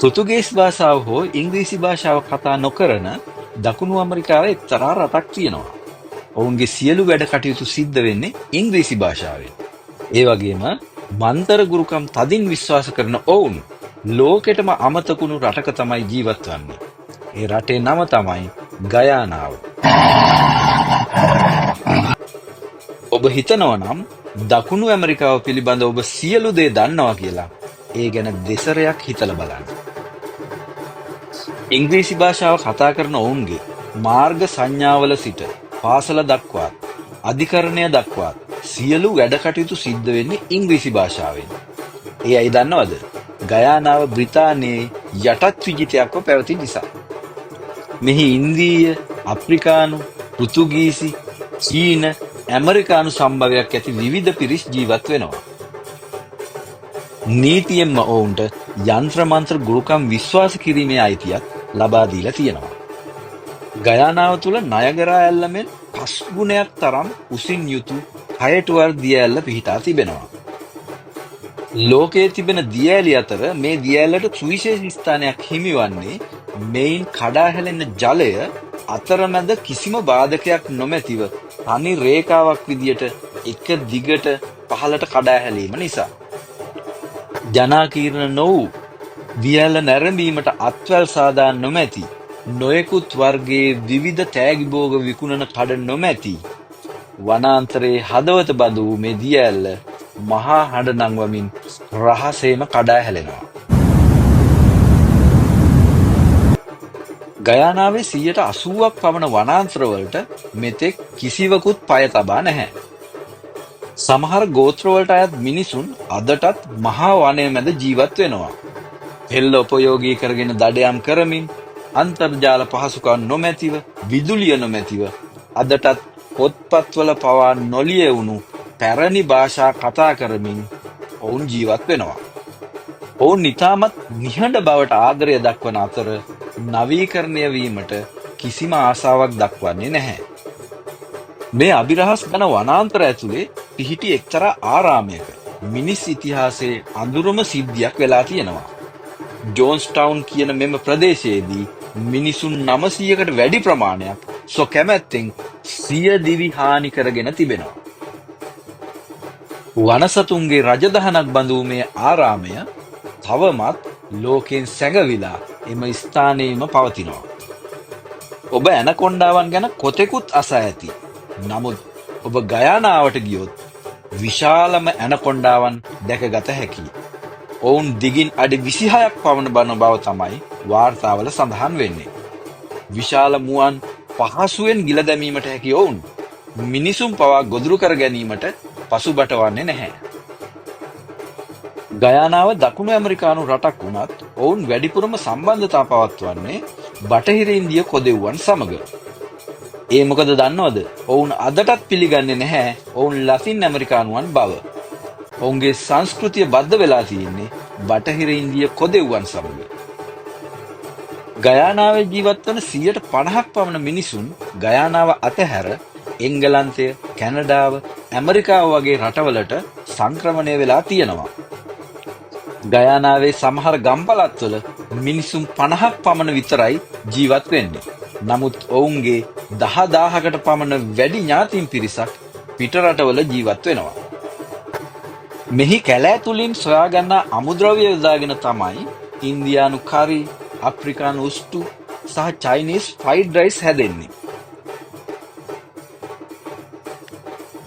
පෘතුගීස් භාෂාව හෝ ඉංග්‍රීසි භාෂාව කතා නොකරන දකුණු ඇමරිකාවේ එක්තරා රටක් තියෙනවා. ඔවුන්ගේ සියලු වැඩ කටයුතු සිද්ධ වෙන්නේ ඉංග්‍රීසි භාෂාවෙන්. ඒ වගේම මන්තර ගුරුකම් තදින් විශ්වාස කරන ඔවුන් ලෝකෙටම අමතකුණු රටක තමයි ජීවත් වන්නේ. ඒ රටේ නම තමයි ගයානාව. ඔබ හිතනවා නම් දකුණු ඇමරිකාව පිළිබඳ ඔබ සියලු දේ දන්නවා කියලා. ඒ ගැන දෙසරයක් හිතලා බලන්න. ඉංග්‍රීසි භාෂාව කතා කරන ඔවුන්ගේ මාර්ග සංඥාවල සිට පාසල දක්වාත් අධිකරණය දක්වාත් සියලු වැඩ කටයුතු සිද්ධ වෙන්නේ ඉංග්‍රීසි භාෂාවෙන්. ඒ අය දන්නවද? ගයානාව බ්‍රිතාන්‍යයේ යටත් විජිතයක්ව පැවති නිසා. මෙහි ඉන්දීය, අප්‍රිකානු, පෘතුගීසි, චීන, ඇමරිකානු සම්භවයක් ඇති විවිධ පිරිස් ජීවත් වෙනවා. නීතියෙන්ම ඔවුන්ට යන්ත්‍ර මන්ත්‍ර ගුරුකම් විශ්වාස කිරීමේ අයිතියක් ලබා දීලා තියෙනවා. ගයානාව තුළ නයගරා ඇල්ලමෙන් 5 ගුණයක් තරම් උසින් යුතු කයටුවර් දිය ඇල්ල පිහිටා තිබෙනවා. ලෝකයේ තිබෙන දිය ඇලි අතර මේ දිය ඇල්ලට සුවිශේෂී ස්ථානයක් හිමිවන්නේ මෙයින් කඩා හැලෙන ජලය අතරමැද කිසිම බාධකයක් නොමැතිව තනි රේඛාවක් විදියට එක දිගට පහළට කඩා හැලීම නිසා. ජනාකීර්ණ නොවූ දිය ඇල්ල නැරඹීමට අත්වැල් සාදා නොමැති නොයෙකුත් වර්ගයේ විවිධ තෑගිභෝග විකුණන කඩ නොමැති වනාන්තරයේ හදවත බඳු වූ මේ දිය ඇල්ල මහා හඬ නංවමින් රහසේම කඩා හැලෙනවා. ගයානාවේ 80%ක් පමණ වනාන්තරවලට මෙතෙක් කිසිවකුත් පය තබා නැහැ. සමහර ගෝත්‍රවලට අයත් මිනිසුන් අදටත් මහා වනය මැද ජීවත් වෙනවා. එල්ල උපයෝගී කරගෙන දඩයම් කරමින් අන්තර්ජාල පහසුකම් නොමැතිව, විදුලිය නොමැතිව අදටත් පොත්පත්වල පවා නොලියවුණු පැරණි භාෂා කතා කරමින් ඔවුන් ජීවත් වෙනවා. ඔවුන් ඉතාමත් නිහඬ බවට ආදරය දක්වන අතර නවීකරණය වීමට කිසිම ආසාවක් දක්වන්නේ නැහැ. මේ අභිරහස් ඝන වනාන්තර ඇතුලේ පිහිටි එක්තරා ආරාමයක මිනිස් ඉතිහාසයේ අඳුරම සිද්ධියක් වෙලා තියෙනවා. ජෝන්ස්ටවුන් කියන මෙම ප්‍රදේශයේදී මිනිසුන් 900කට වැඩි ප්‍රමාණයක් සොකැමැත්තෙන් සිය දිවි හානි කරගෙන තිබෙනවා. වනසතුන්ගේ රජදහනක් බඳු මේ ආරාමය තවමත් ලෝකෙන් සැඟවිලා එම ස්ථානයේම පවතිනවා. ඔබ ඇනකොන්ඩාවන් ගැන කොතෙකුත් අසා ඇති. නමුත් ඔබ ගයානාවට ගියොත් විශාලම ඇනකොන්ඩාවන් දැකගත හැකියි. ඔවුන් දිගින් අඩි 26ක් පමණ බන බව තමයි වාර්තාවල සඳහන් වෙන්නේ. විශාල මුවන් පහසුවෙන් ගිල දැමීමට හැකි ඔවුන් මිනිසුන් පවා ගොදුරු කර ගැනීමට පසුබට වන්නේ නැහැ. ගයානාව දකුණු ඇමරිකානු රටක් වුණත් ඔවුන් වැඩිපුරම සම්බන්ධතා පවත්වන්නේ බටහිර ඉන්දිය කොදෙව්වන් සමග. ඒ මොකද දන්නවද? ඔවුන් අදටත් පිළිගන්නේ නැහැ ඔවුන් ලතින් ඇමරිකානුවන් බව. ඔවුන්ගේ සංස්කෘතිය බද්ධ වෙලා තියෙන්නේ බටහිර ඉන්දිය කොදෙව්වන් සමග. ගයානාවේ ජීවත් වන 50% පමණ මිනිසුන් ගයානාව අතහැර එංගලන්තය, කැනඩාව, ඇමරිකාව වගේ රටවලට සංක්‍රමණය වෙලා තියෙනවා. ගයානාවේ සමහර ගම්පළත්වල මිනිසුන් 50ක් පමණ විතරයි ජීවත් වෙන්නේ. නමුත් ඔවුන්ගේ 10000කට පමණ වැඩි ඥාතීන් පිරිසක් පිටරටවල ජීවත් වෙනවා. මෙහි කැලෑ තුලින් සොයාගන්නා අමුද්‍රව්‍ය යොදාගෙන තමයි ඉන්දියානු කරි, අප්‍රිකානු උස්ටු සහ චයිනීස් ෆ්‍රයිඩ් රයිස් හැදෙන්නේ.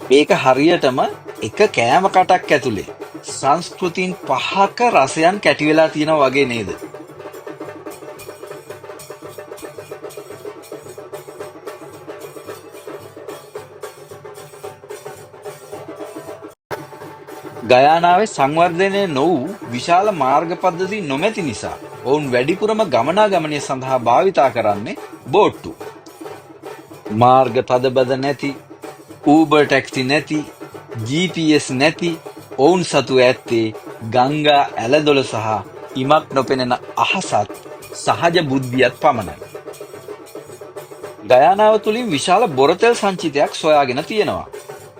මේක හරියටම එක කෑම කටක් ඇතුලේ සංස්කෘතින් 5ක රසයන් කැටි වෙලා තියෙනවා වගේ නේද? ගයානාවේ සංවර්ධනය නොවූ විශාල මාර්ග පද්ධති නොමැති නිසා ඔවුන් වැඩිපුරම ගමනාගමනය සඳහා භාවිතා කරන්නේ බෝට්ටු. මාර්ග තදබද නැති, ඌබර් ටැක්සි නැති, GPS නැති ඔවුන් සතු ඇත්තේ ගංගා ඇලදොල සහ ඉමක් නොපෙනෙන අහසත් සහජ බුද්ධියත් පමණයි. ගයානාව තුළින් විශාල බොරතෙල් සංචිතයක් සොයාගෙන තියෙනවා.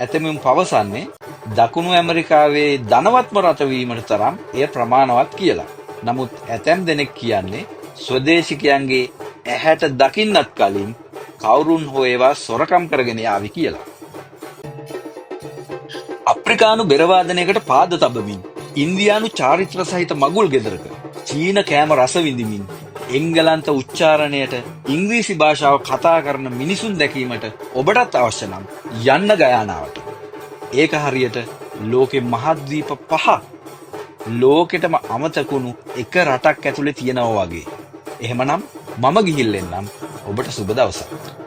ඇතැමුන් පවසන්නේ දකුණු ඇමරිකාවේ ධනවත්ම රට වීමට තරම් එය ප්‍රමාණවත් කියලා. නමුත් ඇතැම් දෙනෙක් කියන්නේ ස්වදේශිකයන්ගේ ඇහැට දකින්නත් කලින් කවුරුන් හෝ ඒවා සොරකම් කරගෙන යාවි කියලා. අප්‍රිකානු බෙරවාදනයකට පාද තබමින් ඉන්දියානු චාරිත්‍ර සහිත මගුල් ගෙදරක චීන කෑම රස විඳිමින් එංගලන්ත උච්චාරණයට ඉංග්‍රීසි භාෂාව කතා කරන මිනිසුන් දැකීමට ඔබටත් අවශ්‍ය නම් යන්න ගයානාවට. ඒක හරියට ලෝකෙ මහද්වීප 5ක් ලෝකෙටම අමතකුණු එක රටක් ඇතුලේ තියෙනවා වගේ. එහෙමනම් මම ගිහිල්ලා එන්නම්. ඔබට සුබ දවසක්.